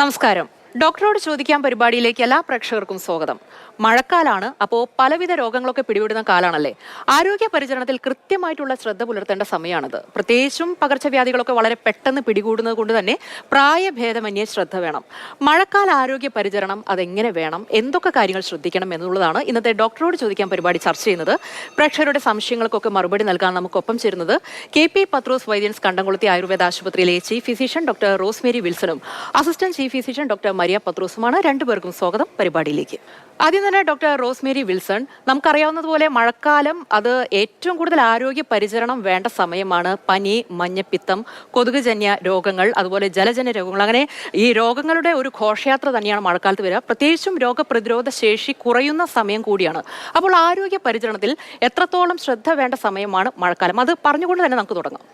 നമസ്കാരം. ഡോക്ടറോട് ചോദിക്കാൻ പരിപാടിയിലേക്ക് എല്ലാ പ്രേക്ഷകർക്കും സ്വാഗതം. മഴക്കാലാണ്, അപ്പോൾ പലവിധ രോഗങ്ങളൊക്കെ പിടിപെടുന്ന കാലാണല്ലേ. ആരോഗ്യ പരിചരണത്തിൽ കൃത്യമായിട്ടുള്ള ശ്രദ്ധ പുലർത്തേണ്ട സമയമാണിത്. പ്രത്യേകിച്ചും പകർച്ചവ്യാധികളൊക്കെ വളരെ പെട്ടെന്ന് പിടികൂടുന്നത് കൊണ്ട് തന്നെ പ്രായഭേദമന്യേ ശ്രദ്ധ വേണം. മഴക്കാല ആരോഗ്യ പരിചരണം അതെങ്ങനെ വേണം, എന്തൊക്കെ കാര്യങ്ങൾ ശ്രദ്ധിക്കണം എന്നുള്ളതാണ് ഇന്നത്തെ ഡോക്ടറോട് ചോദിക്കാൻ പരിപാടി ചർച്ച ചെയ്യുന്നത്. പ്രേക്ഷകരുടെ സംശയങ്ങൾക്കൊക്കെ മറുപടി നൽകാൻ നമുക്കൊപ്പം ചേരുന്നത് KP പത്രോസ് വൈദ്യൻസ് കണ്ടംകുളത്തി ആയുർവേദ ആശുപത്രിയിലെ ചീഫ് ഫിസിഷ്യൻ ഡോക്ടർ റോസ്മേരി വിൽസണും assistant chief physician doctor Maria പത്രോസുമാണ്. രണ്ടുപേർക്കും സ്വാഗതം പരിപാടിയിലേക്ക്. ആദ്യം തന്നെ ഡോക്ടർ റോസ്മേരി വിൽസൺ, നമുക്കറിയാവുന്നതുപോലെ മഴക്കാലം അത് ഏറ്റവും കൂടുതൽ ആരോഗ്യ പരിചരണം വേണ്ട സമയമാണ്. പനി, മഞ്ഞപ്പിത്തം, കൊതുകുജന്യ രോഗങ്ങൾ, അതുപോലെ ജലജന്യ രോഗങ്ങൾ, അങ്ങനെ ഈ രോഗങ്ങളുടെ ഒരു ഘോഷയാത്ര തന്നെയാണ് മഴക്കാലത്ത് വരിക. പ്രത്യേകിച്ചും രോഗപ്രതിരോധ ശേഷി കുറയുന്ന സമയം കൂടിയാണ്. അപ്പോൾ ആരോഗ്യ പരിചരണത്തിൽ എത്രത്തോളം ശ്രദ്ധ വേണ്ട സമയമാണ് മഴക്കാലം, അത് പറഞ്ഞുകൊണ്ട് തന്നെ നമുക്ക് തുടങ്ങാം.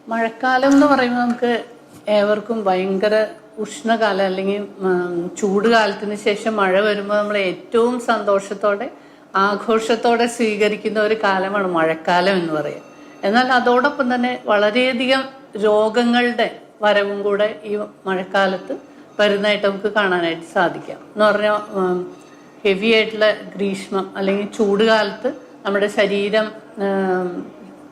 മഴക്കാലം എന്ന് പറയുമ്പോൾ നമുക്ക് ഏവർക്കും ഭയങ്കര ഉഷ്ണകാലം അല്ലെങ്കിൽ ചൂട് കാലത്തിന് ശേഷം മഴ വരുമ്പോൾ നമ്മൾ ഏറ്റവും സന്തോഷത്തോടെ ആഘോഷത്തോടെ സ്വീകരിക്കുന്ന ഒരു കാലമാണ് മഴക്കാലം എന്ന് പറയുക. എന്നാൽ അതോടൊപ്പം തന്നെ വളരെയധികം രോഗങ്ങളുടെ വരവും കൂടെ ഈ മഴക്കാലത്ത് വരുന്നതായിട്ട് നമുക്ക് കാണാനായിട്ട് സാധിക്കാം. എന്ന് പറഞ്ഞാൽ ഹെവി ആയിട്ടുള്ള ഗ്രീഷ്മം അല്ലെങ്കിൽ ചൂട് കാലത്ത് നമ്മുടെ ശരീരം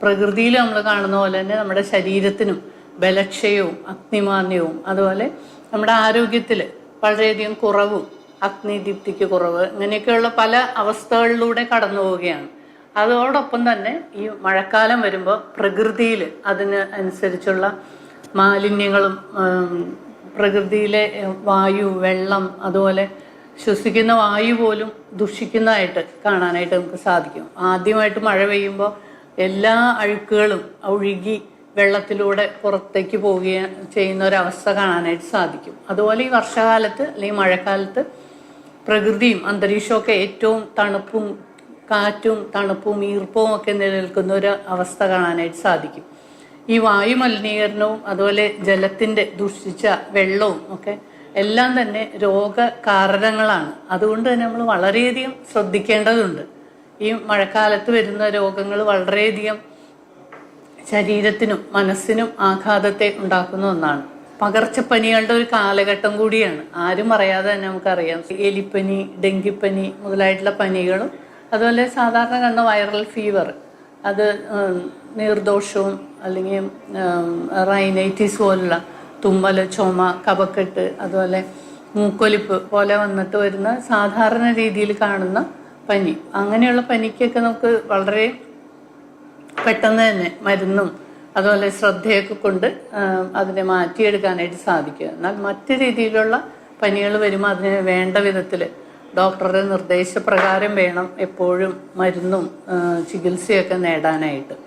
പ്രകൃതിയിൽ നമ്മൾ കാണുന്ന പോലെ തന്നെ നമ്മുടെ ശരീരത്തിനും ബലക്ഷയവും അഗ്നിമാന്യവും അതുപോലെ നമ്മുടെ ആരോഗ്യത്തിൽ വളരെയധികം കുറവും അഗ്നിദീപ്തിക്ക് കുറവ് ഇങ്ങനെയൊക്കെയുള്ള പല അവസ്ഥകളിലൂടെ കടന്നു പോവുകയാണ്. അതോടൊപ്പം തന്നെ ഈ മഴക്കാലം വരുമ്പോൾ പ്രകൃതിയിൽ അതിന് അനുസരിച്ചുള്ള മാലിന്യങ്ങളും പ്രകൃതിയിലെ വായു, വെള്ളം, അതുപോലെ ശ്വസിക്കുന്ന വായു പോലും ദുഷിക്കുന്നതായിട്ട് കാണാനായിട്ട് നമുക്ക് സാധിക്കും. ആദ്യമായിട്ട് മഴ പെയ്യുമ്പോൾ എല്ലാ അഴുക്കുകളും ഒഴുകി വെള്ളത്തിലൂടെ പുറത്തേക്ക് പോവുകയും ചെയ്യുന്ന ഒരവസ്ഥ കാണാനായിട്ട് സാധിക്കും. അതുപോലെ ഈ വർഷകാലത്ത് അല്ലെങ്കിൽ മഴക്കാലത്ത് പ്രകൃതിയും അന്തരീക്ഷവും ഒക്കെ ഏറ്റവും തണുപ്പും കാറ്റും തണുപ്പും ഈർപ്പവും ഒക്കെ നിലനിൽക്കുന്ന ഒരു അവസ്ഥ കാണാനായിട്ട് സാധിക്കും. ഈ വായു മലിനീകരണവും അതുപോലെ ജലത്തിൻ്റെ ദുഷിച്ച വെള്ളവും ഒക്കെ എല്ലാം തന്നെ രോഗകാരണങ്ങളാണ്. അതുകൊണ്ട് തന്നെ നമ്മൾ വളരെയധികം ശ്രദ്ധിക്കേണ്ടതുണ്ട്. ഈ മഴക്കാലത്ത് വരുന്ന രോഗങ്ങൾ വളരെയധികം ശരീരത്തിനും മനസ്സിനും ആഘാതത്തെ ഉണ്ടാക്കുന്ന ഒന്നാണ്. പകർച്ചപ്പനികളുടെ ഒരു കാലഘട്ടം കൂടിയാണ്. ആരും അറിയാതെ തന്നെ നമുക്കറിയാം. എലിപ്പനി, ഡെങ്കിപ്പനി മുതലായിട്ടുള്ള പനികളും അതുപോലെ സാധാരണ കാണുന്ന വൈറൽ ഫീവർ, അത് നീർദോഷവും അല്ലെങ്കിൽ റൈനൈറ്റിസ് പോലുള്ള തുമ്മൽ, ചുമ, കഫക്കെട്ട്, അതുപോലെ മൂക്കൊലിപ്പ് പോലെ വന്നിട്ട് വരുന്ന സാധാരണ രീതിയിൽ കാണുന്ന പനി, അങ്ങനെയുള്ള പനിക്കൊക്കെ നമുക്ക് വളരെ പെട്ടെന്ന് തന്നെ മരുന്നും അതുപോലെ ശ്രദ്ധയൊക്കെ കൊണ്ട് അതിനെ മാറ്റിയെടുക്കാനായിട്ട് സാധിക്കുക. എന്നാൽ മറ്റു രീതിയിലുള്ള പനികൾ വരുമ്പോൾ അതിന് വേണ്ട വിധത്തിൽ ഡോക്ടറുടെ നിർദ്ദേശപ്രകാരം വേണം എപ്പോഴും മരുന്നും ചികിത്സയൊക്കെ നേടാനായിട്ട്.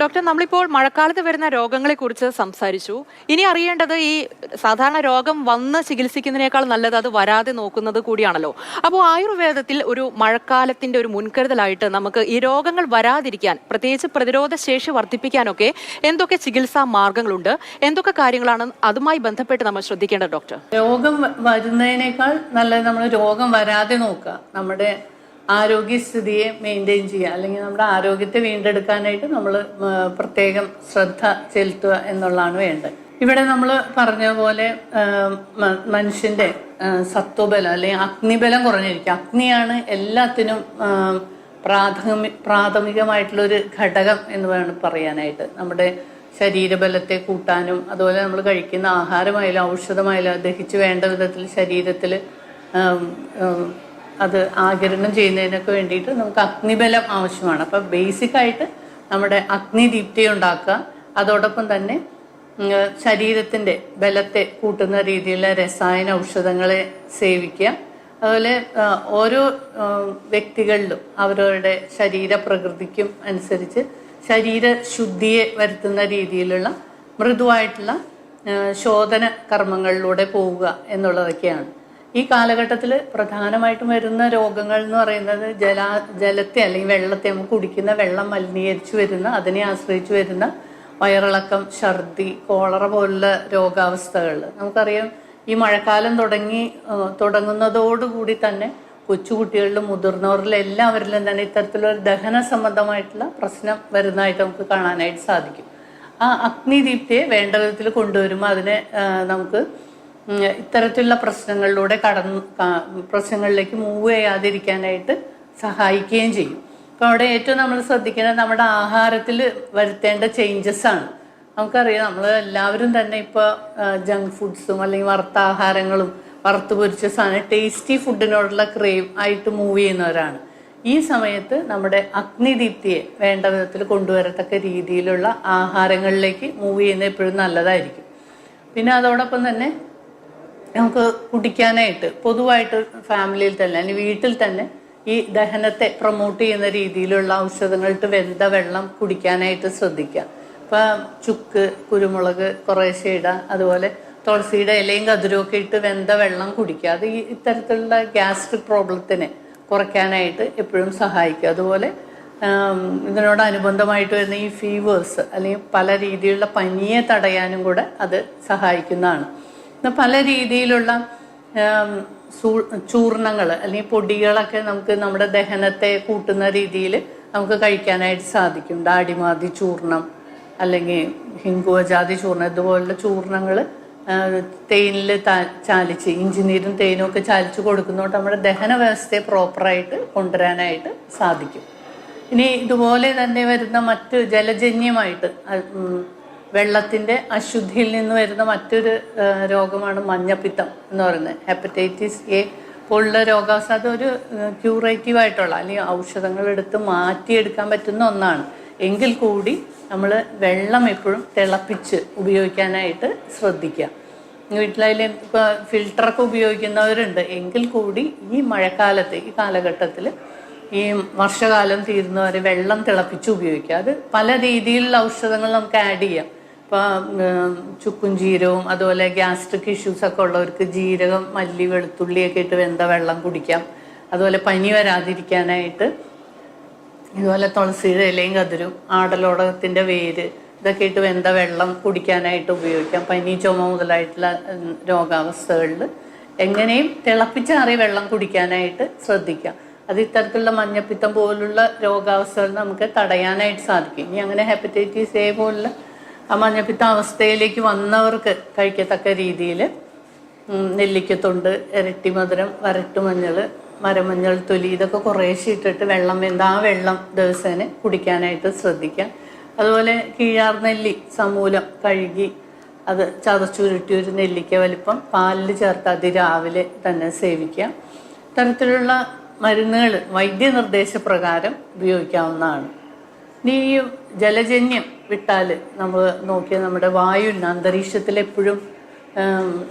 ഡോക്ടർ, നമ്മളിപ്പോൾ മഴക്കാലത്ത് വരുന്ന രോഗങ്ങളെ കുറിച്ച് സംസാരിച്ചു. ഇനി അറിയേണ്ടത് ഈ സാധാരണ രോഗം വന്ന് ചികിത്സിക്കുന്നതിനേക്കാൾ നല്ലത് അത് വരാതെ നോക്കുന്നത് കൂടിയാണല്ലോ. അപ്പോൾ ആയുർവേദത്തിൽ ഒരു മഴക്കാലത്തിന്റെ ഒരു മുൻകരുതലായിട്ട് നമുക്ക് ഈ രോഗങ്ങൾ വരാതിരിക്കാൻ, പ്രത്യേകിച്ച് പ്രതിരോധ ശേഷി വർദ്ധിപ്പിക്കാനൊക്കെ എന്തൊക്കെ ചികിത്സാ മാർഗങ്ങളുണ്ട്, എന്തൊക്കെ കാര്യങ്ങളാണ് അതുമായി ബന്ധപ്പെട്ട് നമ്മൾ ശ്രദ്ധിക്കേണ്ടത് ഡോക്ടർ? രോഗം വരുന്നതിനേക്കാൾ നല്ലത് നമ്മൾ രോഗം വരാതെ നോക്കുക, നമ്മുടെ ആരോഗ്യസ്ഥിതിയെ മെയിൻറ്റെയിൻ ചെയ്യുക, അല്ലെങ്കിൽ നമ്മുടെ ആരോഗ്യത്തെ വീണ്ടെടുക്കാനായിട്ട് നമ്മൾ പ്രത്യേകം ശ്രദ്ധ ചെലുത്തുക എന്നുള്ളതാണ് വേണ്ടത്. ഇവിടെ നമ്മൾ പറഞ്ഞ പോലെ മനുഷ്യൻ്റെ സത്വബലം അല്ലെങ്കിൽ അഗ്നിബലം കുറഞ്ഞിരിക്കുക. അഗ്നിയാണ് എല്ലാത്തിനും പ്രാഥമികമായിട്ടുള്ളൊരു ഘടകം എന്ന് വേണം പറയാനായിട്ട്. നമ്മുടെ ശരീരബലത്തെ കൂട്ടാനും അതുപോലെ നമ്മൾ കഴിക്കുന്ന ആഹാരമായാലും ഔഷധമായാലും ദഹിച്ച് വേണ്ട വിധത്തിൽ ശരീരത്തിൽ അത് ആഗിരണം ചെയ്യുന്നതിനൊക്കെ വേണ്ടിയിട്ട് നമുക്ക് അഗ്നിബലം ആവശ്യമാണ്. അപ്പം ബേസിക്കായിട്ട് നമ്മുടെ അഗ്നിദീപ്തി ഉണ്ടാക്കുക, അതോടൊപ്പം തന്നെ ശരീരത്തിൻ്റെ ബലത്തെ കൂട്ടുന്ന രീതിയിലുള്ള രസായന ഔഷധങ്ങളെ സേവിക്കുക. അതുപോലെ ഓരോ വ്യക്തികളിലും അവരവരുടെ ശരീരപ്രകൃതിക്കും അനുസരിച്ച് ശരീരശുദ്ധിയെ വരുത്തുന്ന രീതിയിലുള്ള മൃദുവായിട്ടുള്ള ശോധന കർമ്മങ്ങളിലൂടെ പോവുക എന്നുള്ളതൊക്കെയാണ്. ഈ കാലഘട്ടത്തിൽ പ്രധാനമായിട്ടും വരുന്ന രോഗങ്ങൾ എന്ന് പറയുന്നത് ജലത്തെ അല്ലെങ്കിൽ വെള്ളത്തെ, നമുക്ക് കുടിക്കുന്ന വെള്ളം മലിനീകരിച്ചു വരുന്ന, അതിനെ ആശ്രയിച്ചു വരുന്ന വയറിളക്കം, ഛർദി, കോളറ പോലുള്ള രോഗാവസ്ഥകൾ നമുക്കറിയാം. ഈ മഴക്കാലം തുടങ്ങുന്നതോടുകൂടി തന്നെ കൊച്ചുകുട്ടികളിലും മുതിർന്നവരിലും എല്ലാവരിലും തന്നെ ഇത്തരത്തിലൊരു ദഹന സംബന്ധമായിട്ടുള്ള പ്രശ്നം വരുന്നതായിട്ട് നമുക്ക് കാണാനായിട്ട് സാധിക്കും. ആ അഗ്നിദീപ്തിയെ വേണ്ട വിധത്തിൽ കൊണ്ടുവരുമ്പോൾ അതിനെ നമുക്ക് ഇത്തരത്തിലുള്ള പ്രശ്നങ്ങളിലേക്ക് മൂവ് ചെയ്യാതിരിക്കാനായിട്ട് സഹായിക്കുകയും ചെയ്യും. അപ്പോൾ അവിടെ ഏറ്റവും നമ്മൾ ശ്രദ്ധിക്കേണ്ടത് നമ്മുടെ ആഹാരത്തിൽ വരുത്തേണ്ട ചേഞ്ചസ് ആണ്. നമുക്കറിയാം, നമ്മൾ എല്ലാവരും തന്നെ ഇപ്പോൾ ജങ്ക് ഫുഡ്സും അല്ലെങ്കിൽ വറുത്ത ആഹാരങ്ങളും വറുത്ത് പൊരിച്ച സാധനം ടേസ്റ്റി ഫുഡിനോടുള്ള ക്രേവ് ആയിട്ട് മൂവ് ചെയ്യുന്നവരാണ്. ഈ സമയത്ത് നമ്മുടെ അഗ്നിദീപ്തിയെ വേണ്ട വിധത്തിൽ കൊണ്ടുവരത്തക്ക രീതിയിലുള്ള ആഹാരങ്ങളിലേക്ക് മൂവ് ചെയ്യുന്നത് എപ്പോഴും നല്ലതായിരിക്കും. പിന്നെ അതോടൊപ്പം തന്നെ നമുക്ക് കുടിക്കാനായിട്ട് പൊതുവായിട്ട് ഫാമിലിയിൽ തന്നെ അല്ലെങ്കിൽ വീട്ടിൽ തന്നെ ഈ ദഹനത്തെ പ്രൊമോട്ട് ചെയ്യുന്ന രീതിയിലുള്ള ഔഷധങ്ങളിട്ട് വെന്ത വെള്ളം കുടിക്കാനായിട്ട് ശ്രദ്ധിക്കുക. ഇപ്പം ചുക്ക്, കുരുമുളക് കുറേശ്ശെ ഇടുക, അതുപോലെ തുളസിയുടെ ഇലയും കതിരും ഒക്കെ ഇട്ട് വെന്ത വെള്ളം കുടിക്കുക. അത് ഈ ഇത്തരത്തിലുള്ള ഗ്യാസ്ട്രിക് പ്രോബ്ലത്തിനെ കുറയ്ക്കാനായിട്ട് എപ്പോഴും സഹായിക്കുക. അതുപോലെ ഇതിനോടനുബന്ധമായിട്ട് വരുന്ന ഈ ഫീവേഴ്സ് അല്ലെങ്കിൽ പല രീതിയിലുള്ള പനിയെ തടയാനും കൂടെ അത് സഹായിക്കുന്നതാണ്. പല രീതിയിലുള്ള ചൂർണങ്ങൾ അല്ലെങ്കിൽ പൊടികളൊക്കെ നമുക്ക് നമ്മുടെ ദഹനത്തെ കൂട്ടുന്ന രീതിയിൽ നമുക്ക് കഴിക്കാനായിട്ട് സാധിക്കും. ഡാഡിമാതി ചൂർണം അല്ലെങ്കിൽ ഹിങ്കുവജാതി ചൂർണം, ഇതുപോലുള്ള ചൂർണങ്ങൾ തേനിൽ ചാലിച്ച്, ഇഞ്ചിനീരും തേനും ഒക്കെ ചാലിച്ച് കൊടുക്കുന്നതുകൊണ്ട് നമ്മുടെ ദഹന വ്യവസ്ഥയെ പ്രോപ്പറായിട്ട് കൊണ്ടുവരാനായിട്ട് സാധിക്കും. ഇനി ഇതുപോലെ തന്നെ വരുന്ന മറ്റ് ജലജന്യമായിട്ട് വെള്ളത്തിൻ്റെ അശുദ്ധിയിൽ നിന്ന് വരുന്ന മറ്റൊരു രോഗമാണ് മഞ്ഞപ്പിത്തം എന്ന് പറയുന്നത്. ഹെപ്പറ്റൈറ്റിസ് എ പോലുള്ള രോഗാവസ്ഥ അതൊരു ക്യൂറേറ്റീവായിട്ടുള്ള അല്ലെങ്കിൽ ഔഷധങ്ങൾ എടുത്ത് മാറ്റിയെടുക്കാൻ പറ്റുന്ന ഒന്നാണ്. എങ്കിൽ കൂടി നമ്മൾ വെള്ളം എപ്പോഴും തിളപ്പിച്ച് ഉപയോഗിക്കാനായിട്ട് ശ്രദ്ധിക്കുക. വീട്ടിലായാലും ഇപ്പോൾ ഫിൽട്ടറൊക്കെ ഉപയോഗിക്കുന്നവരുണ്ട്. എങ്കിൽ കൂടി ഈ മഴക്കാലത്ത്, ഈ കാലഘട്ടത്തിൽ, ഈ വർഷകാലം തീരുന്നവരെ വെള്ളം തിളപ്പിച്ച് ഉപയോഗിക്കുക. അത് പല രീതിയിലുള്ള ഔഷധങ്ങൾ നമുക്ക് ആഡ് ചെയ്യാം. ഇപ്പോൾ ചുക്കും ജീരകവും അതുപോലെ ഗ്യാസ്ട്രിക് ഇഷ്യൂസൊക്കെ ഉള്ളവർക്ക് ജീരകം, മല്ലി, വെളുത്തുള്ളിയൊക്കെ ഇട്ട് വെന്ത വെള്ളം കുടിക്കാം. അതുപോലെ പനി വരാതിരിക്കാനായിട്ട് ഇതുപോലെ തുളസിയുടെ ഇലയും കതിരും ആടലോടകത്തിൻ്റെ വേര് ഇതൊക്കെ ഇട്ട് വെന്ത വെള്ളം കുടിക്കാനായിട്ട് ഉപയോഗിക്കാം. പനി, ചുമ മുതലായിട്ടുള്ള രോഗാവസ്ഥകളിൽ എങ്ങനെയും തിളപ്പിച്ചാറിയ വെള്ളം കുടിക്കാനായിട്ട് ശ്രദ്ധിക്കാം. അത് ഇത്തരത്തിലുള്ള മഞ്ഞപ്പിത്തം പോലുള്ള രോഗാവസ്ഥകൾ നമുക്ക് തടയാനായിട്ട് സാധിക്കും. ഇനി അങ്ങനെ ഹെപ്പറ്റൈറ്റിസ് എ പോലുള്ള ആ മഞ്ഞപ്പിത്ത അവസ്ഥയിലേക്ക് വന്നവർക്ക് കഴിക്കത്തക്ക രീതിയിൽ നെല്ലിക്കത്തൊണ്ട്, ഇരട്ടിമധുരം, വരട്ടുമഞ്ഞൾ, മരമഞ്ഞൾ തൊലി ഇതൊക്കെ കുറേശ്ശെ ഇട്ടിട്ട് വെള്ളം വെന്ത ആ വെള്ളം ദിവസേന കുടിക്കാനായിട്ട് ശ്രദ്ധിക്കാം. അതുപോലെ കീഴാർനെല്ലി സമൂലം കഴുകി അത് ചതച്ചുരുട്ടി ഒരു നെല്ലിക്ക വലിപ്പം പാലിൽ ചേർത്ത് അത് രാവിലെ തന്നെ സേവിക്കാം. ഇത്തരത്തിലുള്ള മരുന്നുകൾ വൈദ്യനിർദ്ദേശപ്രകാരം ഉപയോഗിക്കാവുന്നതാണ്. ഇനി ഈ ജലജന്യം വിട്ടാൽ നമ്മൾ നോക്കിയാൽ നമ്മുടെ വായുവിന് അന്തരീക്ഷത്തിൽ എപ്പോഴും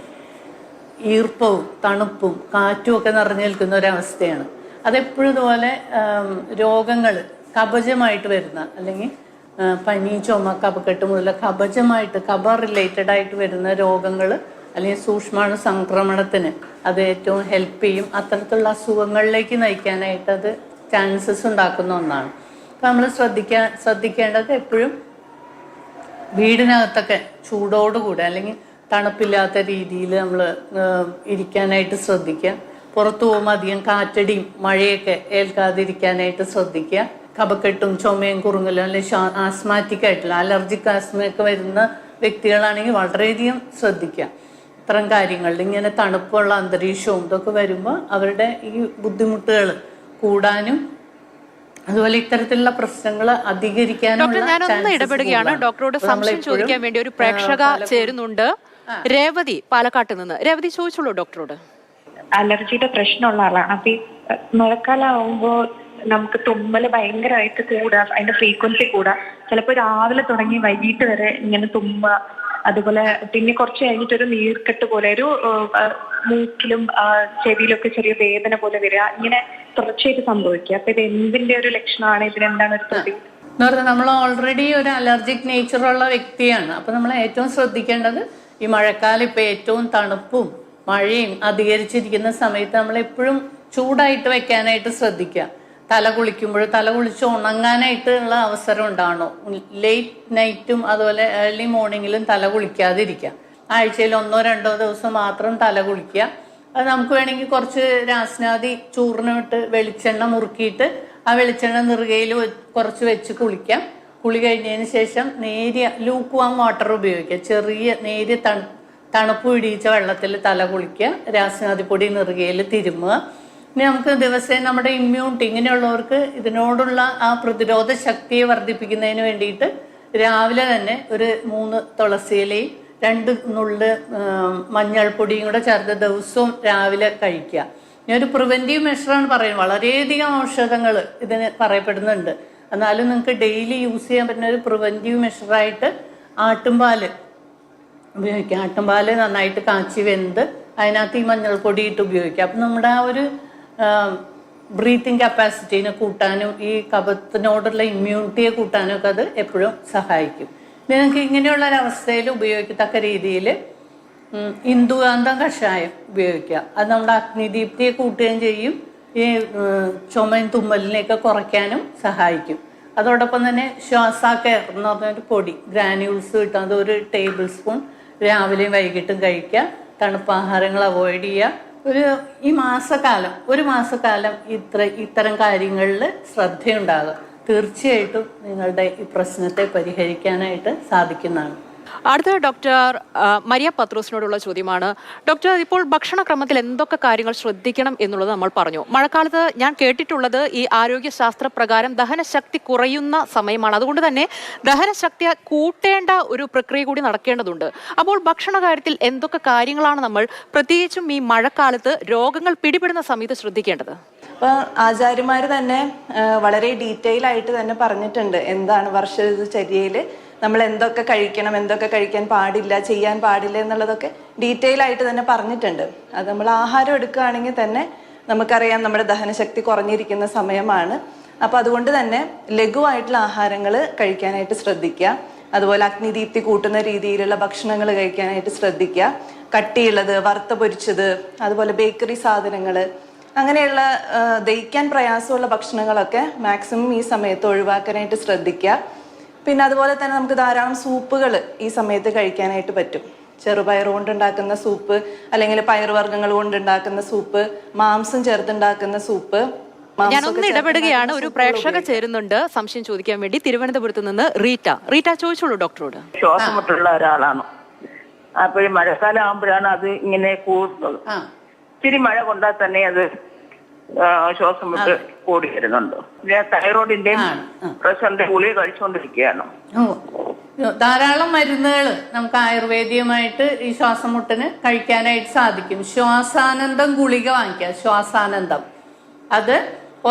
ഈർപ്പവും തണുപ്പും കാറ്റും ഒക്കെ നിറഞ്ഞു നിൽക്കുന്ന ഒരവസ്ഥയാണ്. അതെപ്പോഴും ഇതുപോലെ രോഗങ്ങൾ കഫജമായിട്ട് വരുന്ന അല്ലെങ്കിൽ പനി, ചുമ, കഫക്കെട്ട് മുതല കഫ റിലേറ്റഡ് ആയിട്ട് വരുന്ന രോഗങ്ങൾ അല്ലെങ്കിൽ സൂക്ഷ്മാണു സംക്രമണത്തിന് അത് ഏറ്റവും ഹെൽപ്പ് ചെയ്യും. അത്തരത്തിലുള്ള അസുഖങ്ങളിലേക്ക് നയിക്കാനായിട്ട് അത് ചാൻസസ് ഉണ്ടാക്കുന്ന ഒന്നാണ്. അപ്പം നമ്മൾ ശ്രദ്ധിക്കേണ്ടത് എപ്പോഴും വീടിനകത്തൊക്കെ ചൂടോടുകൂടെ അല്ലെങ്കിൽ തണുപ്പില്ലാത്ത രീതിയിൽ നമ്മൾ ഇരിക്കാനായിട്ട് ശ്രദ്ധിക്കുക. പുറത്തു പോകുമ്പോൾ അധികം കാറ്റടിയും മഴയൊക്കെ ഏൽക്കാതിരിക്കാനായിട്ട് ശ്രദ്ധിക്കുക. കഫക്കെട്ടും ചുമയും കുറുങ്ങലും അല്ലെങ്കിൽ ആസ്മാറ്റിക് ആയിട്ടുള്ള അലർജിക് ആസ്മയൊക്കെ വരുന്ന വ്യക്തികളാണെങ്കിൽ വളരെയധികം ശ്രദ്ധിക്കുക. ഇത്തരം കാര്യങ്ങളിൽ ഇങ്ങനെ തണുപ്പുള്ള അന്തരീക്ഷവും ഇതൊക്കെ വരുമ്പോൾ അവരുടെ ഈ ബുദ്ധിമുട്ടുകൾ കൂടാനും അതുപോലെ ഇത്തരത്തിലുള്ള പ്രശ്നങ്ങൾ അധികരിക്കാനും. ഞാനൊന്ന് ഇടപെടുകയാണ്. ഡോക്ടറോട് സംശയം ചോദിക്കാൻ വേണ്ടി ഒരു പ്രേക്ഷക ചേരുന്നുണ്ട്. രേവതി, പാലക്കാട്ട് നിന്ന്. രേവതി, ചോദിച്ചോളൂ ഡോക്ടറോട്. അലർജിയുടെ പ്രശ്നമുള്ള ആളാണ്. അപ്പൊ ഈ മഴക്കാലം ആവുമ്പോൾ നമുക്ക് തുമ്മല് ഭയങ്കരമായിട്ട് കൂടാ, അതിന്റെ ഫ്രീക്വൻസി കൂടാ. ചിലപ്പോൾ രാവിലെ തുടങ്ങി വൈകിട്ട് വരെ ഇങ്ങനെ തുമ്മ, അതുപോലെ പിന്നെ കുറച്ച് കഴിഞ്ഞിട്ടൊരു നീർക്കെട്ട് പോലെ, ഒരു മൂക്കിലും ചെവിയിലൊക്കെ ചെറിയ വേദന പോലെ വരിക, ഇങ്ങനെ തുടർച്ചയായിട്ട് സംഭവിക്കുക. അപ്പൊ ഇത് എന്തിന്റെ ഒരു ലക്ഷണമാണ്? ഇതിനെന്താണ് ഒരു പ്രതി? എന്ന് പറഞ്ഞാൽ നമ്മൾ ഓൾറെഡി ഒരു അലർജിക് നേച്ചറുള്ള വ്യക്തിയാണ്. അപ്പൊ നമ്മൾ ഏറ്റവും ശ്രദ്ധിക്കേണ്ടത് ഈ മഴക്കാലം ഇപ്പൊ ഏറ്റവും തണുപ്പും മഴയും അധികരിച്ചിരിക്കുന്ന സമയത്ത് നമ്മൾ എപ്പോഴും ചൂടായിട്ട് വെക്കാനായിട്ട് ശ്രദ്ധിക്കുക. തല കുളിച്ച് ഉണങ്ങാനായിട്ടുള്ള അവസരം ഉണ്ടാവണോ. ലേറ്റ് നൈറ്റും അതുപോലെ ഏർലി മോർണിംഗിലും തല കുളിക്കാതിരിക്കുക. ആഴ്ചയിൽ 1-2 ദിവസം മാത്രം തല കുളിക്കുക. അത് നമുക്ക് വേണമെങ്കിൽ കുറച്ച് രാസ്നാദി ചൂർണ്ണമിട്ട് വെളിച്ചെണ്ണ മുറുക്കിയിട്ട് ആ വെളിച്ചെണ്ണ നെറുകയിൽ കുറച്ച് വെച്ച് കുളിക്കാം. കുളി കഴിഞ്ഞതിന് ശേഷം നേരിയ ലൂക്ക് വാം വാട്ടർ ഉപയോഗിക്കുക. ചെറിയ നേരിയ തണുപ്പ് പിടിച്ച വെള്ളത്തിൽ തല കുളിക്കുക, രാസനാദിപ്പൊടി നെറുകയിൽ തിരുമുക. ഇനി നമുക്ക് ദിവസേന നമ്മുടെ ഇമ്മ്യൂണിറ്റി ഇങ്ങനെയുള്ളവർക്ക് ഇതിനോടുള്ള ആ പ്രതിരോധ ശക്തിയെ വർദ്ധിപ്പിക്കുന്നതിന് വേണ്ടിയിട്ട് രാവിലെ തന്നെ ഒരു 3 തുളസി ഇലയും 2 നുള്ള് മഞ്ഞൾപ്പൊടിയും കൂടെ ചേർത്ത് ദിവസവും രാവിലെ കഴിക്കുക. ഇനി ഒരു പ്രിവെന്റീവ് മെഷറാണ് പറയുന്നത്. വളരെയധികം ഔഷധങ്ങൾ ഇതിന് പറയപ്പെടുന്നുണ്ട്. എന്നാലും നിങ്ങൾക്ക് ഡെയിലി യൂസ് ചെയ്യാൻ പറ്റുന്ന ഒരു പ്രിവെന്റീവ് മെഷറായിട്ട് ആട്ടുംപാല് ഉപയോഗിക്കാം. ആട്ടുംപാല് നന്നായിട്ട് കാച്ചി വെന്ത് അതിനകത്ത് ഈ മഞ്ഞൾപ്പൊടി ഇട്ട് ഉപയോഗിക്കാം. അപ്പം നമ്മുടെ ആ ഒരു ബ്രീത്തിങ് കപ്പാസിറ്റീനെ കൂട്ടാനും ഈ കഫത്തിനോടുള്ള ഇമ്മ്യൂണിറ്റിയെ കൂട്ടാനും ഒക്കെ അത് എപ്പോഴും സഹായിക്കും. നിങ്ങൾക്ക് ഇങ്ങനെയുള്ള ഒരവസ്ഥയിൽ ഉപയോഗിക്കത്തക്ക രീതിയിൽ ഇന്ദുകാന്തം കഷായം ഉപയോഗിക്കുക. അത് നമ്മുടെ അഗ്നിദീപ്തിയെ കൂട്ടുകയും ചെയ്യും, ഈ ചുമയും തുമ്മലിനെയൊക്കെ കുറയ്ക്കാനും സഹായിക്കും. അതോടൊപ്പം തന്നെ ശ്വാസാക്കയർ എന്ന് പറഞ്ഞൊരു പൊടി ഗ്രാന്യൂൾസ് കിട്ടും, അത് 1 ടേബിൾ സ്പൂൺ രാവിലെയും വൈകിട്ടും കഴിക്കുക. തണുപ്പാഹാരങ്ങൾ അവോയ്ഡ് ചെയ്യുക. ഒരു മാസക്കാലം ഇത്തരം കാര്യങ്ങളിൽ ശ്രദ്ധയുണ്ടാകുക. തീർച്ചയായിട്ടും നിങ്ങളുടെ ഈ പ്രശ്നത്തെ പരിഹരിക്കാനായിട്ട് സാധിക്കുന്നതാണ്. അടുത്ത ഡോക്ടർ മരിയ പത്രോസിനോടുള്ള ചോദ്യമാണ്. ഡോക്ടർ, ഇപ്പോൾ ഭക്ഷണക്രമത്തിൽ എന്തൊക്കെ കാര്യങ്ങൾ ശ്രദ്ധിക്കണം എന്നുള്ളത് നമ്മൾ പറഞ്ഞു. മഴക്കാലത്ത് ഞാൻ കേട്ടിട്ടുള്ളത് ഈ ആരോഗ്യശാസ്ത്ര പ്രകാരം ദഹനശക്തി കുറയുന്ന സമയമാണ്. അതുകൊണ്ട് തന്നെ ദഹനശക്തി കൂട്ടേണ്ട ഒരു പ്രക്രിയ കൂടി നടക്കേണ്ടതുണ്ട്. അപ്പോൾ ഭക്ഷണ കാര്യത്തിൽ എന്തൊക്കെ കാര്യങ്ങളാണ് നമ്മൾ പ്രത്യേകിച്ചും ഈ മഴക്കാലത്ത് രോഗങ്ങൾ പിടിപെടുന്ന സമയത്ത് ശ്രദ്ധിക്കേണ്ടത്? അപ്പോൾ ആചാര്യന്മാർ തന്നെ വളരെ ഡീറ്റെയിൽ ആയിട്ട് തന്നെ പറഞ്ഞിട്ടുണ്ട് എന്താണ് വർഷചര്യയിൽ നമ്മൾ എന്തൊക്കെ കഴിക്കണം, എന്തൊക്കെ കഴിക്കാൻ പാടില്ല, ചെയ്യാൻ പാടില്ല എന്നുള്ളതൊക്കെ ഡീറ്റെയിൽ ആയിട്ട് തന്നെ പറഞ്ഞിട്ടുണ്ട്. അത് നമ്മൾ ആഹാരം എടുക്കുകയാണെങ്കിൽ തന്നെ നമുക്കറിയാം നമ്മുടെ ദഹനശക്തി കുറഞ്ഞിരിക്കുന്ന സമയമാണ്. അപ്പോൾ അതുകൊണ്ട് തന്നെ ലഘുവായിട്ടുള്ള ആഹാരങ്ങൾ കഴിക്കാനായിട്ട് ശ്രദ്ധിക്കുക. അതുപോലെ അഗ്നിദീപ്തി കൂട്ടുന്ന രീതിയിലുള്ള ഭക്ഷണങ്ങൾ കഴിക്കാനായിട്ട് ശ്രദ്ധിക്കുക. കട്ടിയുള്ളത്, വറുത്ത പൊരിച്ചത്, അതുപോലെ ബേക്കറി സാധനങ്ങൾ, അങ്ങനെയുള്ള ദഹിക്കാൻ പ്രയാസമുള്ള ഭക്ഷണങ്ങളൊക്കെ മാക്സിമം ഈ സമയത്ത് ഒഴിവാക്കാനായിട്ട് ശ്രദ്ധിക്കുക. പിന്നെ അതുപോലെ തന്നെ നമുക്ക് ധാരാളം സൂപ്പുകൾ ഈ സമയത്ത് കഴിക്കാനായിട്ട് പറ്റും. ചെറുപയർ കൊണ്ടുണ്ടാക്കുന്ന സൂപ്പ്, അല്ലെങ്കിൽ പയറുവർഗ്ഗങ്ങൾ കൊണ്ടുണ്ടാക്കുന്ന സൂപ്പ്, മാംസം ചേർത്തുണ്ടാക്കുന്ന സൂപ്പ്. ഞാനൊന്ന് ഇടപെടുകയാണ്. ഒരു പ്രേക്ഷക ചേരുന്നുണ്ട് സംശയം ചോദിക്കാൻ വേണ്ടി. തിരുവനന്തപുരത്ത് നിന്ന് റീറ്റ ചോദിച്ചോളൂ ഡോക്ടറോട്. ശ്വാസമുട്ടുള്ള ഒരാളാണ്. അപ്പോഴും മഴക്കാലം ആകുമ്പോഴാണ് അത് ഇങ്ങനെ കൂടുന്നത്. ഇച്ചിരി മഴ കൊണ്ടാൽ തന്നെ അത് ശ്വാസം വിട്ട് കൂടി വരുന്നുണ്ട്. തൈറോയിഡിന്റെയും പ്രഷറിന്റെ ഗുളിക കഴിച്ചുകൊണ്ടിരിക്കുകയാണ്. ധാരാളം മരുന്നുകൾ നമുക്ക് ആയുർവേദികമായിട്ട് ഈ ശ്വാസം മുട്ടിന് കഴിക്കാനായിട്ട് സാധിക്കും. ശ്വാസാനന്ദം ഗുളിക വാങ്ങിക്കുക. ശ്വാസാനന്ദം അത്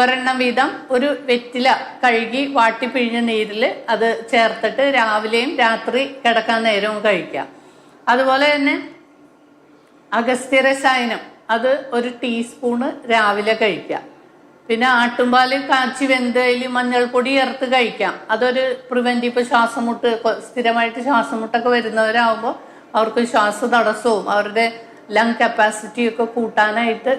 1 വീതം ഒരു വെറ്റില കഴുകി വാട്ടിപ്പിഴിഞ്ഞ നീരിൽ അത് ചേർത്തിട്ട് രാവിലെയും രാത്രി കിടക്കാൻ നേരവും കഴിക്കാം. അതുപോലെ തന്നെ അഗസ്ത്യരസായനം അത് 1 ടീസ്പൂണ് രാവിലെ കഴിക്കാം. പിന്നെ ആട്ടുംപാല് കാച്ചി വെന്തയിൽ മഞ്ഞൾപ്പൊടി ചേർത്ത് കഴിക്കാം. അതൊരു പ്രിവെന്റീവ്. ശ്വാസമുട്ട് സ്ഥിരമായിട്ട് ശ്വാസമുട്ടൊക്കെ വരുന്നവരാകുമ്പോൾ അവർക്ക് ശ്വാസതടസ്സവും അവരുടെ ലങ് കപ്പാസിറ്റിയൊക്കെ കൂട്ടാനായിട്ട്,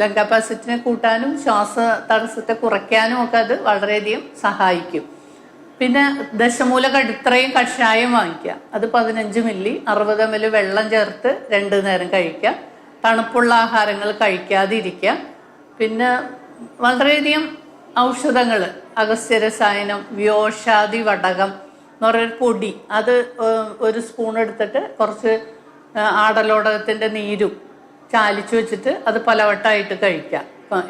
ലങ് കപ്പാസിറ്റിനെ കൂട്ടാനും ശ്വാസ തടസ്സത്തെ കുറയ്ക്കാനും ഒക്കെ അത് വളരെയധികം സഹായിക്കും. പിന്നെ ദശമൂല കടുത്രയും കഷായം വാങ്ങിക്കുക. അത് 15 മില്ലി 60 ml വെള്ളം ചേർത്ത് 2 നേരം കഴിക്കുക. തണുപ്പുള്ള ആഹാരങ്ങൾ കഴിക്കാതിരിക്കുക. പിന്നെ വളരെയധികം ഔഷധങ്ങൾ, അഗസ്ത്യരസായനം, വ്യോഷാദി വടകം എന്ന് പറയുന്ന പൊടി, അത് 1 സ്പൂൺ എടുത്തിട്ട് കുറച്ച് ആടലോടകത്തിൻ്റെ നീരും ചാലിച്ചു വെച്ചിട്ട് അത് പലവട്ടമായിട്ട് കഴിക്കാം.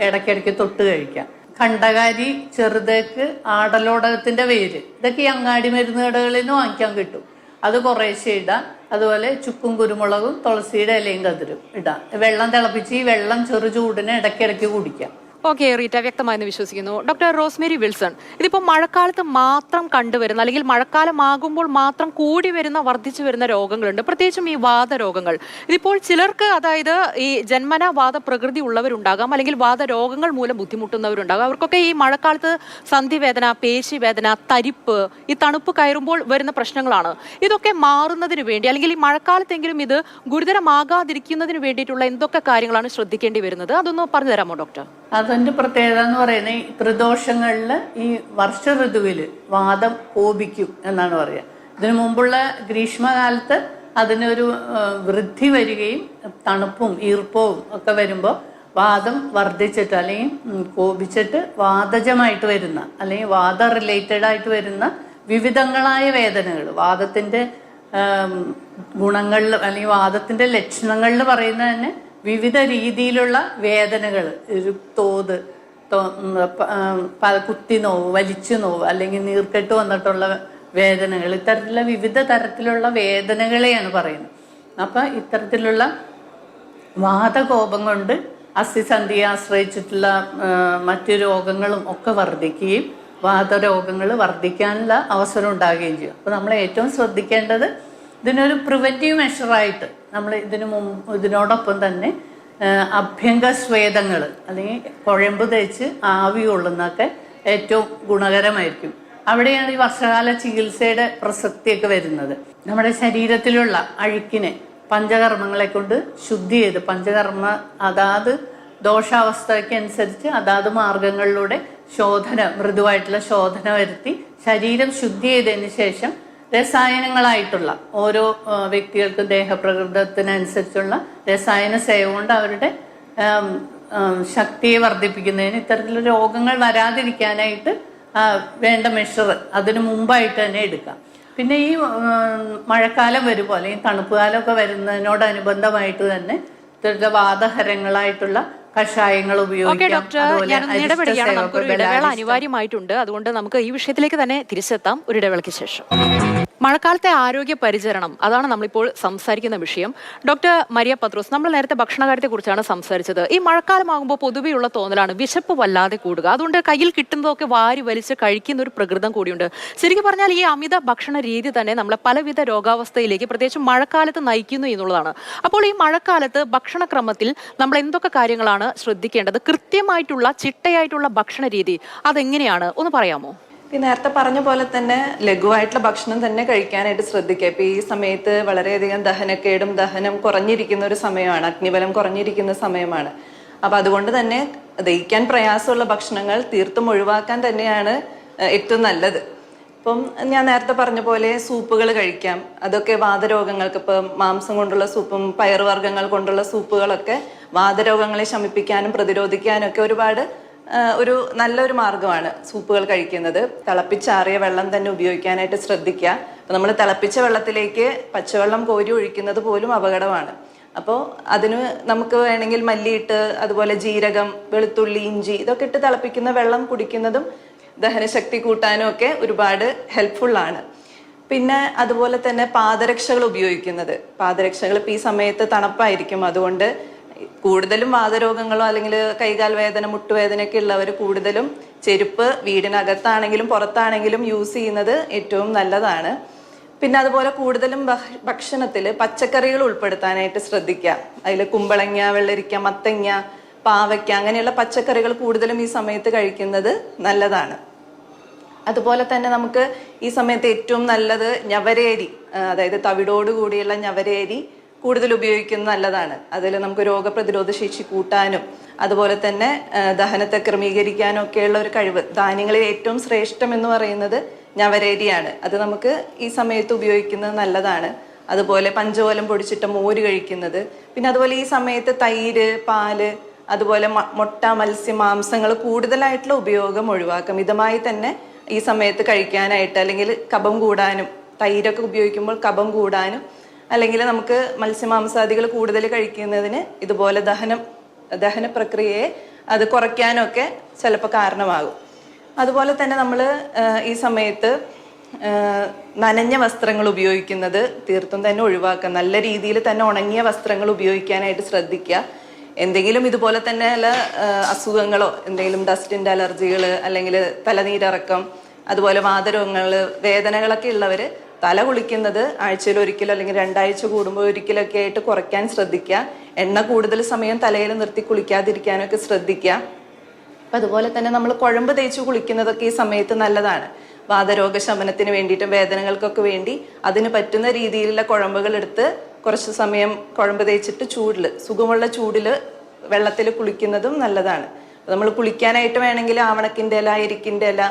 ഇടയ്ക്കിടയ്ക്ക് തൊട്ട് കഴിക്കാം. ഖണ്ഡകാരി, ചെറുതേക്ക്, ആടലോടകത്തിൻ്റെ വേര്, ഇതൊക്കെ ഈ അങ്ങാടി മരുന്ന് കടകളിൽ നിന്ന് വാങ്ങിക്കാൻ കിട്ടും. അത് കുറേശ്ശെ ഇടാം. അതുപോലെ ചുക്കും കുരുമുളകും തുളസിയുടെ ഇലയും കതിരും ഇടാം. വെള്ളം തിളപ്പിച്ച് ഈ വെള്ളം ചെറു ചൂടിന് ഇടയ്ക്കിടയ്ക്ക് കുടിക്കാം. ഓക്കെ റീറ്റ, വ്യക്തമായെന്ന് വിശ്വസിക്കുന്നു. ഡോക്ടർ റോസ്മേരി വിൽസൺ, ഇതിപ്പോൾ മഴക്കാലത്ത് മാത്രം കണ്ടുവരുന്ന അല്ലെങ്കിൽ മഴക്കാലമാകുമ്പോൾ മാത്രം കൂടി വരുന്ന വർദ്ധിച്ചു വരുന്ന രോഗങ്ങളുണ്ട്, പ്രത്യേകിച്ചും ഈ വാതരോഗങ്ങൾ. ഇതിപ്പോൾ ചിലർക്ക്, അതായത് ഈ ജന്മന വാദപ്രകൃതി ഉള്ളവരുണ്ടാകാം, അല്ലെങ്കിൽ വാതരോഗങ്ങൾ മൂലം ബുദ്ധിമുട്ടുന്നവരുണ്ടാകാം. അവർക്കൊക്കെ ഈ മഴക്കാലത്ത് സന്ധിവേദന, പേശിവേദന, തരിപ്പ്, ഈ തണുപ്പ് കയറുമ്പോൾ വരുന്ന പ്രശ്നങ്ങളാണ്. ഇതൊക്കെ മാറുന്നതിന് വേണ്ടി, അല്ലെങ്കിൽ ഈ മഴക്കാലത്തെങ്കിലും ഇത് ഗുരുതരമാകാതിരിക്കുന്നതിന് വേണ്ടിയിട്ടുള്ള എന്തൊക്കെ കാര്യങ്ങളാണ് ശ്രദ്ധിക്കേണ്ടി വരുന്നത്? അതൊന്ന് പറഞ്ഞു തരാമോ ഡോക്ടർ? അതിൻ്റെ പ്രത്യേകത എന്ന് പറയുന്നത്, ഈ ത്രിദോഷങ്ങളിൽ ഈ വർഷ ഋതുവിൽ വാദം കോപിക്കും എന്നാണ് പറയുക. ഇതിനു മുമ്പുള്ള ഗ്രീഷ്മകാലത്ത് അതിനൊരു വൃദ്ധി വരികയും തണുപ്പും ഈർപ്പവും ഒക്കെ വരുമ്പോൾ വാദം വർദ്ധിച്ചിട്ട് അല്ലെങ്കിൽ കോപിച്ചിട്ട് വാതജമായിട്ട് വരുന്ന അല്ലെങ്കിൽ വാദ റിലേറ്റഡ് ആയിട്ട് വരുന്ന വിവിധങ്ങളായ വേദനകൾ, വാദത്തിൻ്റെ ഗുണങ്ങളിൽ അല്ലെങ്കിൽ വാദത്തിൻ്റെ ലക്ഷണങ്ങളിൽ പറയുന്നത് തന്നെ വിവിധ രീതിയിലുള്ള വേദനകൾ, ഒരു തോത്, കുത്തി നോവ്, വലിച്ചു നോവ്, അല്ലെങ്കിൽ നീർക്കെട്ട് വന്നിട്ടുള്ള വേദനകൾ, ഇത്തരത്തിലുള്ള വിവിധ തരത്തിലുള്ള വേദനകളെയാണ് പറയുന്നത്. അപ്പം ഇത്തരത്തിലുള്ള വാതകോപം കൊണ്ട് അസ്ഥിസന്ധിയെ ആശ്രയിച്ചിട്ടുള്ള മറ്റു രോഗങ്ങളും ഒക്കെ വർദ്ധിക്കുകയും വാതരോഗങ്ങൾ വർദ്ധിക്കാനുള്ള അവസരം ഉണ്ടാകുകയും ചെയ്യും. അപ്പോൾ നമ്മൾ ഏറ്റവും ശ്രദ്ധിക്കേണ്ടത് ഇതിനൊരു പ്രിവെൻറ്റീവ് മെഷറായിട്ട് നമ്മൾ ഇതിനോടൊപ്പം തന്നെ അഭ്യംഗസ്വേദങ്ങൾ അല്ലെങ്കിൽ കുഴമ്പ് തേച്ച് ആവി കൊള്ളുന്നതൊക്കെ ഏറ്റവും ഗുണകരമായിരിക്കും. അവിടെയാണ് ഈ വർഷകാല ചികിത്സയുടെ പ്രസക്തിയൊക്കെ വരുന്നത്. നമ്മുടെ ശരീരത്തിലുള്ള അഴുക്കിനെ പഞ്ചകർമ്മങ്ങളെ കൊണ്ട് ശുദ്ധി ചെയ്ത്, പഞ്ചകർമ്മ അതാത് ദോഷാവസ്ഥയ്ക്ക് അനുസരിച്ച് അതാത് മാർഗങ്ങളിലൂടെ ശോധന, മൃദുവായിട്ടുള്ള ശോധന വരുത്തി ശരീരം ശുദ്ധി ചെയ്തതിന് ശേഷം രസായനങ്ങളായിട്ടുള്ള ഓരോ വ്യക്തികൾക്ക് ദേഹപ്രകൃതത്തിനനുസരിച്ചുള്ള രസായന സേവ കൊണ്ട് അവരുടെ ശക്തിയെ വർദ്ധിപ്പിക്കുന്നതിന്, ഇത്തരത്തിലുള്ള രോഗങ്ങൾ വരാതിരിക്കാനായിട്ട് വേണ്ട മെഷർ അതിനു മുമ്പായിട്ട് തന്നെ എടുക്കാം. പിന്നെ ഈ മഴക്കാലം വരുമ്പോൾ അല്ലെങ്കിൽ തണുപ്പ് കാലമൊക്കെ വരുന്നതിനോടനുബന്ധമായിട്ട് തന്നെ ഇത്തരത്തിലുള്ള വാതഹരങ്ങളായിട്ടുള്ള കഷായങ്ങൾ ഉപയോഗിക്കാം. നമുക്കൊരു ഇടവേള അനിവാര്യമായിട്ടുണ്ട്. അതുകൊണ്ട് നമുക്ക് ഈ വിഷയത്തിലേക്ക് തന്നെ തിരിച്ചെത്താം ഒരു ഇടവേളയ്ക്ക് ശേഷം. മഴക്കാലത്തെ ആരോഗ്യ പരിചരണം, അതാണ് നമ്മളിപ്പോൾ സംസാരിക്കുന്ന വിഷയം. ഡോക്ടർ മരിയ പത്രോസ്, നമ്മൾ നേരത്തെ ഭക്ഷണകാര്യത്തെ കുറിച്ചാണ് സംസാരിച്ചത്. ഈ മഴക്കാലമാകുമ്പോൾ പൊതുവെയുള്ള തോന്നലാണ് വിശപ്പ് വല്ലാതെ കൂടുക. അതുകൊണ്ട് കയ്യിൽ കിട്ടുന്നതൊക്കെ വാരി വലിച്ച് കഴിക്കുന്ന ഒരു പ്രകൃതം കൂടിയുണ്ട്. ശരിക്കും പറഞ്ഞാൽ ഈ അമിത ഭക്ഷണ രീതി തന്നെ നമ്മളെ പലവിധ രോഗാവസ്ഥയിലേക്ക് പ്രത്യേകിച്ച് മഴക്കാലത്ത് നയിക്കുന്നു എന്നുള്ളതാണ്. അപ്പോൾ ഈ മഴക്കാലത്ത് ഭക്ഷണക്രമത്തിൽ നമ്മൾ എന്തൊക്കെ കാര്യങ്ങളാണ് ശ്രദ്ധിക്കേണ്ടത്? കൃത്യമായിട്ടുള്ള ചിട്ടയായിട്ടുള്ള ഭക്ഷണ രീതി അതെങ്ങനെയാണ് ഒന്ന് പറയാമോ? നേരത്തെ പറഞ്ഞ പോലെ തന്നെ ലഘുവായിട്ടുള്ള ഭക്ഷണം തന്നെ കഴിക്കാനായിട്ട് ശ്രദ്ധിക്കുക. ഇപ്പൊ ഈ സമയത്ത് വളരെയധികം ദഹനക്കേടും ദഹനം കുറഞ്ഞിരിക്കുന്ന ഒരു സമയമാണ്, അഗ്നിബലം കുറഞ്ഞിരിക്കുന്ന സമയമാണ്. അപ്പൊ അതുകൊണ്ട് തന്നെ ദഹിക്കാൻ പ്രയാസമുള്ള ഭക്ഷണങ്ങൾ തീർത്തും ഒഴിവാക്കാൻ തന്നെയാണ് ഏറ്റവും നല്ലത്. ഇപ്പം ഞാൻ നേരത്തെ പറഞ്ഞ പോലെ സൂപ്പുകൾ കഴിക്കാം. അതൊക്കെ വാതരോഗങ്ങൾക്ക്, ഇപ്പം മാംസം കൊണ്ടുള്ള സൂപ്പും പയറുവർഗ്ഗങ്ങൾ കൊണ്ടുള്ള സൂപ്പുകളൊക്കെ വാതരോഗങ്ങളെ ശമിപ്പിക്കാനും പ്രതിരോധിക്കാനും ഒക്കെ ഒരുപാട് ഒരു നല്ലൊരു മാർഗമാണ് സൂപ്പുകൾ കഴിക്കുന്നത്. തിളപ്പിച്ചാറിയ വെള്ളം തന്നെ ഉപയോഗിക്കാനായിട്ട് ശ്രദ്ധിക്കുക. അപ്പം നമ്മൾ തിളപ്പിച്ച വെള്ളത്തിലേക്ക് പച്ചവെള്ളം കോരി ഒഴിക്കുന്നത് പോലും അപകടമാണ്. അപ്പോൾ അതിന് നമുക്ക് വേണമെങ്കിൽ മല്ലിയിട്ട്, അതുപോലെ ജീരകം, വെളുത്തുള്ളി, ഇഞ്ചി ഇതൊക്കെ ഇട്ട് തിളപ്പിക്കുന്ന വെള്ളം കുടിക്കുന്നതും ദഹനശക്തി കൂട്ടാനും ഒക്കെ ഒരുപാട് ഹെൽപ്ഫുള്ളാണ്. പിന്നെ അതുപോലെ തന്നെ പാദരക്ഷകൾ ഉപയോഗിക്കുന്നത്. പാദരക്ഷകൾ ഇപ്പം ഈ സമയത്ത് തണുപ്പായിരിക്കും, അതുകൊണ്ട് കൂടുതലും വാതരോഗങ്ങളോ അല്ലെങ്കിൽ കൈകാൽ വേദന, മുട്ടുവേദനയൊക്കെ ഉള്ളവർ കൂടുതലും ചെരുപ്പ് വീടിനകത്താണെങ്കിലും പുറത്താണെങ്കിലും യൂസ് ചെയ്യുന്നത് ഏറ്റവും നല്ലതാണ്. പിന്നെ അതുപോലെ കൂടുതലും ഭക്ഷണത്തിൽ പച്ചക്കറികൾ ഉൾപ്പെടുത്താനായിട്ട് ശ്രദ്ധിക്കുക. അതിൽ കുമ്പളങ്ങ, വെള്ളരിക്ക, മത്തങ്ങ, പാവയ്ക്ക അങ്ങനെയുള്ള പച്ചക്കറികൾ കൂടുതലും ഈ സമയത്ത് കഴിക്കുന്നത് നല്ലതാണ്. അതുപോലെ തന്നെ നമുക്ക് ഈ സമയത്ത് ഏറ്റവും നല്ലത് ഞവരേരി, അതായത് തവിടോട് കൂടിയുള്ള ഞവരേരി കൂടുതൽ ഉപയോഗിക്കുന്നത് നല്ലതാണ്. അതിൽ നമുക്ക് രോഗപ്രതിരോധ ശേഷി കൂട്ടാനും അതുപോലെ തന്നെ ദഹനത്തെ ക്രമീകരിക്കാനും ഒക്കെയുള്ള ഒരു കഴിവ്. ധാന്യങ്ങളിൽ ഏറ്റവും ശ്രേഷ്ഠം എന്ന് പറയുന്നത് ഞവരേരിയാണ്. അത് നമുക്ക് ഈ സമയത്ത് ഉപയോഗിക്കുന്നത് നല്ലതാണ്. അതുപോലെ പഞ്ചോലം പൊടിച്ചിട്ട മോര് കഴിക്കുന്നത്. പിന്നെ അതുപോലെ ഈ സമയത്ത് തൈര്, പാല്, അതുപോലെ മുട്ട, മത്സ്യം, മാംസങ്ങൾ കൂടുതലായിട്ടുള്ള ഉപയോഗം ഒഴിവാക്കാം. മിതമായി തന്നെ ഈ സമയത്ത് കഴിക്കാനായിട്ട്, അല്ലെങ്കിൽ കഫം കൂടാനും, തൈരൊക്കെ ഉപയോഗിക്കുമ്പോൾ കഫം കൂടാനും, അല്ലെങ്കിൽ നമുക്ക് മത്സ്യമാംസാദികൾ കൂടുതൽ കഴിക്കുന്നതിന് ഇതുപോലെ ദഹന പ്രക്രിയയെ അത് കുറയ്ക്കാനൊക്കെ ചിലപ്പോൾ കാരണമാകും. അതുപോലെ തന്നെ നമ്മൾ ഈ സമയത്ത് നനഞ്ഞ വസ്ത്രങ്ങൾ ഉപയോഗിക്കുന്നത് തീർത്തും തന്നെ ഒഴിവാക്കുക. നല്ല രീതിയിൽ തന്നെ ഉണങ്ങിയ വസ്ത്രങ്ങൾ ഉപയോഗിക്കാനായിട്ട് ശ്രദ്ധിക്കുക. എന്തെങ്കിലും ഇതുപോലെ തന്നെ അസുഖങ്ങളോ എന്തെങ്കിലും ഡസ്റ്റിൻ്റെ അലർജികൾ അല്ലെങ്കിൽ തലനീരിറക്കം, അതുപോലെ വാതരോഗങ്ങൾ, വേദനകളൊക്കെ ഉള്ളവർ തല കുളിക്കുന്നത് ആഴ്ചയിൽ ഒരിക്കലോ അല്ലെങ്കിൽ 2 ആഴ്ച കൂടുമ്പോൾ ഒരിക്കലൊക്കെ ആയിട്ട് കുറയ്ക്കാൻ ശ്രദ്ധിക്കുക. എണ്ണ കൂടുതൽ സമയം തലയിൽ നിർത്തി കുളിക്കാതിരിക്കാനൊക്കെ ശ്രദ്ധിക്കുക. അപ്പം അതുപോലെ തന്നെ നമ്മൾ കുഴമ്പ് തേച്ച് കുളിക്കുന്നതൊക്കെ ഈ സമയത്ത് നല്ലതാണ്. വാതരോഗ ശമനത്തിന് വേണ്ടിയിട്ടും വേദനകൾക്കൊക്കെ വേണ്ടി അതിന് പറ്റുന്ന രീതിയിലുള്ള കുഴമ്പുകൾ എടുത്ത് കുറച്ച് സമയം കുഴമ്പ് തേച്ചിട്ട് സുഖമുള്ള ചൂടിൽ വെള്ളത്തിൽ കുളിക്കുന്നതും നല്ലതാണ്. നമ്മൾ കുളിക്കാനായിട്ട് വേണമെങ്കിൽ ആവണക്കിൻ്റെ ഇല, എരിക്കിൻ്റെ ഇല,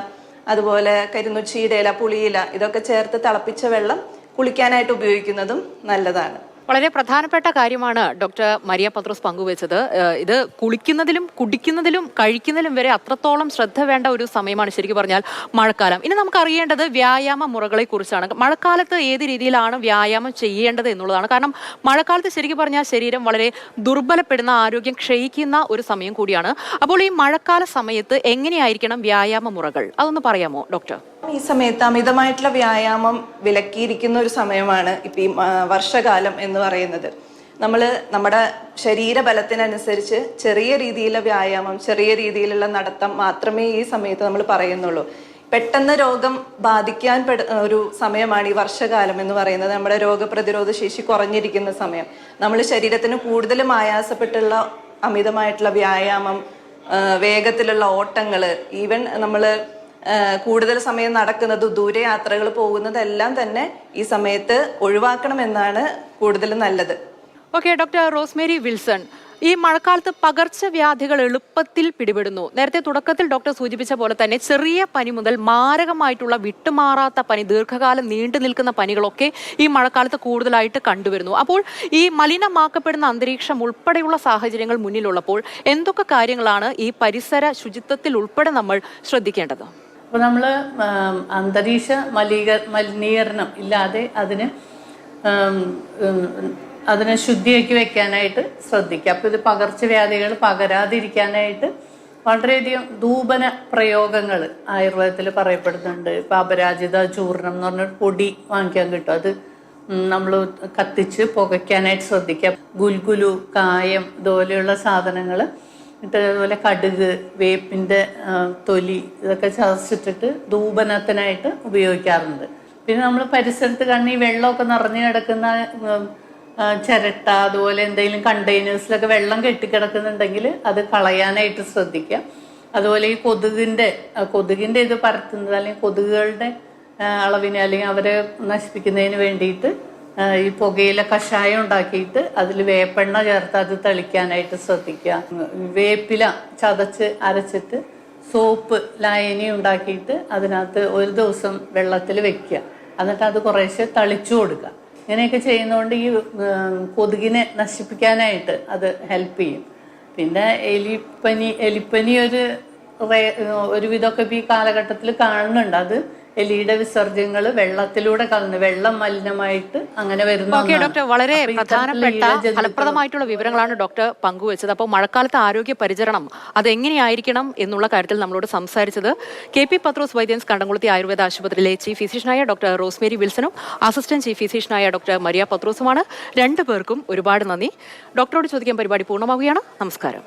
അതുപോലെ കരിന്നുച്ചിയുടെ ഇല, പുളിയില ഇതൊക്കെ ചേർത്ത് തിളപ്പിച്ച വെള്ളം കുളിക്കാനായിട്ട് ഉപയോഗിക്കുന്നതും നല്ലതാണ്. വളരെ പ്രധാനപ്പെട്ട കാര്യമാണ് ഡോക്ടർ മരിയ പത്രോസ് പങ്കുവച്ചത്. ഇത് കുളിക്കുന്നതിലും കുടിക്കുന്നതിലും കഴിക്കുന്നതിലും വരെ അത്രത്തോളം ശ്രദ്ധ വേണ്ട ഒരു സമയമാണ് ശരിക്കും പറഞ്ഞാൽ മഴക്കാലം. ഇനി നമുക്ക് അറിയേണ്ടത് വ്യായാമ മുറകളെ കുറിച്ചാണ്. മഴക്കാലത്ത് ഏത് രീതിയിലാണ് വ്യായാമം ചെയ്യേണ്ടത് എന്നുള്ളതാണ്. കാരണം മഴക്കാലത്ത് ശരിക്കും പറഞ്ഞാൽ ശരീരം വളരെ ദുർബലപ്പെടുന്ന, ആരോഗ്യം ക്ഷയിക്കുന്ന ഒരു സമയം കൂടിയാണ്. അപ്പോൾ ഈ മഴക്കാല സമയത്ത് എങ്ങനെയായിരിക്കണം വ്യായാമ മുറകൾ, അതൊന്ന് പറയാമോ ഡോക്ടർ? ഈ സമയത്ത് അമിതമായിട്ടുള്ള വ്യായാമം വിലക്കിയിരിക്കുന്ന ഒരു സമയമാണ് ഇപ്പം ഈ വർഷകാലം എന്ന് പറയുന്നത്. നമ്മൾ നമ്മുടെ ശരീരബലത്തിനനുസരിച്ച് ചെറിയ രീതിയിലുള്ള വ്യായാമം, ചെറിയ രീതിയിലുള്ള നടത്തം മാത്രമേ ഈ സമയത്ത് നമ്മൾ പറയുന്നുള്ളൂ. പെട്ടെന്ന് രോഗം ബാധിക്കാൻ ഒരു സമയമാണ് ഈ വർഷകാലം എന്ന് പറയുന്നത്. നമ്മുടെ രോഗപ്രതിരോധ ശേഷി കുറഞ്ഞിരിക്കുന്ന സമയം. നമ്മൾ ശരീരത്തിന് കൂടുതലും ആയാസപ്പെട്ടുള്ള അമിതമായിട്ടുള്ള വ്യായാമം, വേഗത്തിലുള്ള ഓട്ടങ്ങൾ, ഈവൻ നമ്മൾ കൂടുതൽ സമയം നടക്കുന്നത്, ദൂരയാത്രകൾ പോകുന്നതെല്ലാം തന്നെ ഈ സമയത്ത് ഒഴിവാക്കണമെന്നാണ് കൂടുതൽ നല്ലത്. ഓക്കെ, ഡോക്ടർ റോസ്മേരി വിൽസൺ, ഈ മഴക്കാലത്ത് പകർച്ചവ്യാധികൾ എളുപ്പത്തിൽ പിടിപെടുന്നു. നേരത്തെ തുടക്കത്തിൽ ഡോക്ടർ സൂചിപ്പിച്ച പോലെ തന്നെ ചെറിയ പനി മുതൽ മാരകമായിട്ടുള്ള വിട്ടുമാറാത്ത പനി, ദീർഘകാലം നീണ്ടു നിൽക്കുന്ന പനികളൊക്കെ ഈ മഴക്കാലത്ത് കൂടുതലായിട്ട് കണ്ടുവരുന്നു. അപ്പോൾ ഈ മലിനമാക്കപ്പെടുന്ന അന്തരീക്ഷം ഉൾപ്പെടെയുള്ള സാഹചര്യങ്ങൾ മുന്നിലുള്ളപ്പോൾ എന്തൊക്കെ കാര്യങ്ങളാണ് ഈ പരിസര ശുചിത്വത്തിൽ ഉൾപ്പെടെ നമ്മൾ ശ്രദ്ധിക്കേണ്ടത്? അപ്പോൾ നമ്മൾ അന്തരീക്ഷ മലിനീകരണം ഇല്ലാതെ അതിനെ ശുദ്ധിയാക്കി വെക്കാനായിട്ട് ശ്രദ്ധിക്കുക. അപ്പോൾ ഇത് പകർച്ചവ്യാധികൾ പകരാതിരിക്കാനായിട്ട് വളരെയധികം ധൂപന പ്രയോഗങ്ങൾ ആയുർവേദത്തിൽ പറയപ്പെടുന്നുണ്ട്. ഇപ്പോൾ അപരാജിത ചൂർണം എന്ന് പറഞ്ഞൊരു പൊടി വാങ്ങിക്കാൻ കിട്ടും. അത് നമ്മൾ കത്തിച്ച് പുകയ്ക്കാനായിട്ട് ശ്രദ്ധിക്കുക. ഗുൽഗുലു, കായം ഇതുപോലെയുള്ള സാധനങ്ങൾ എന്നിട്ട് അതുപോലെ കടുക്, വേപ്പിൻ്റെ തൊലി ഇതൊക്കെ ചതച്ചിട്ടിട്ട് ധൂപനത്തിനായിട്ട് ഉപയോഗിക്കാറുണ്ട്. പിന്നെ നമ്മൾ പരിസരത്ത് ഈ വെള്ളമൊക്കെ നിറഞ്ഞു കിടക്കുന്ന ചിരട്ട, അതുപോലെ എന്തെങ്കിലും കണ്ടെയ്നേഴ്സിലൊക്കെ വെള്ളം കെട്ടിക്കിടക്കുന്നുണ്ടെങ്കിൽ അത് കളയാനായിട്ട് ശ്രദ്ധിക്കുക. അതുപോലെ ഈ കൊതുകിൻ്റെ ഇത് പരത്തുന്നത്, അല്ലെങ്കിൽ കൊതുകുകളുടെ അളവിനെ അല്ലെങ്കിൽ അവരെ നശിപ്പിക്കുന്നതിന് വേണ്ടിയിട്ട് ഈ പുകയില കഷായം ഉണ്ടാക്കിയിട്ട് അതിൽ വേപ്പെണ്ണ ചേർത്ത് അത് തെളിക്കാനായിട്ട് ശ്രദ്ധിക്കുക. വേപ്പില ചതച്ച് അരച്ചിട്ട് സോപ്പ് ലായനി ഉണ്ടാക്കിയിട്ട് അതിനകത്ത് ഒരു ദിവസം വെള്ളത്തിൽ വെക്കുക. എന്നിട്ട് അത് കുറേശ്ശെ തളിച്ചു കൊടുക്കുക. ഇങ്ങനെയൊക്കെ ചെയ്യുന്നതുകൊണ്ട് ഈ കൊതുകിനെ നശിപ്പിക്കാനായിട്ട് അത് ഹെൽപ്പ് ചെയ്യും. പിന്നെ എലിപ്പനി ഒരുവിധമൊക്കെ ഈ കാലഘട്ടത്തിൽ കാണുന്നുണ്ട്. അത് എലിയുടെ വിസർജ്യങ്ങൾ വെള്ളത്തിലൂടെ കളഞ്ഞു, വെള്ളം മലിനമായിട്ട് അങ്ങനെ വരുന്നു. ഓക്കെ ഡോക്ടർ, വളരെ പ്രധാനപ്പെട്ട ഫലപ്രദമായിട്ടുള്ള വിവരങ്ങളാണ് ഡോക്ടർ പങ്കുവച്ചത്. അപ്പോൾ മഴക്കാലത്ത് ആരോഗ്യ പരിചരണം അതെങ്ങനെയായിരിക്കണം എന്നുള്ള കാര്യത്തിൽ നമ്മളോട് സംസാരിച്ചത് KP പത്രോസ് വൈദ്യൻസ് കണ്ടംകുളത്തി ആയുർവേദ ആശുപത്രിയിലെ ചീഫ് ഫിസിഷ്യനായ ഡോക്ടർ റോസ്മേരി വിൽസണും അസിസ്റ്റന്റ് ചീഫ് ഫിസിഷ്യനായ ഡോക്ടർ മരിയ പത്രോസുമാണ്. രണ്ടുപേർക്കും ഒരുപാട് നന്ദി. ഡോക്ടറോട് ചോദിക്കാൻ പരിപാടി പൂർണ്ണമാവുകയാണ്. നമസ്കാരം.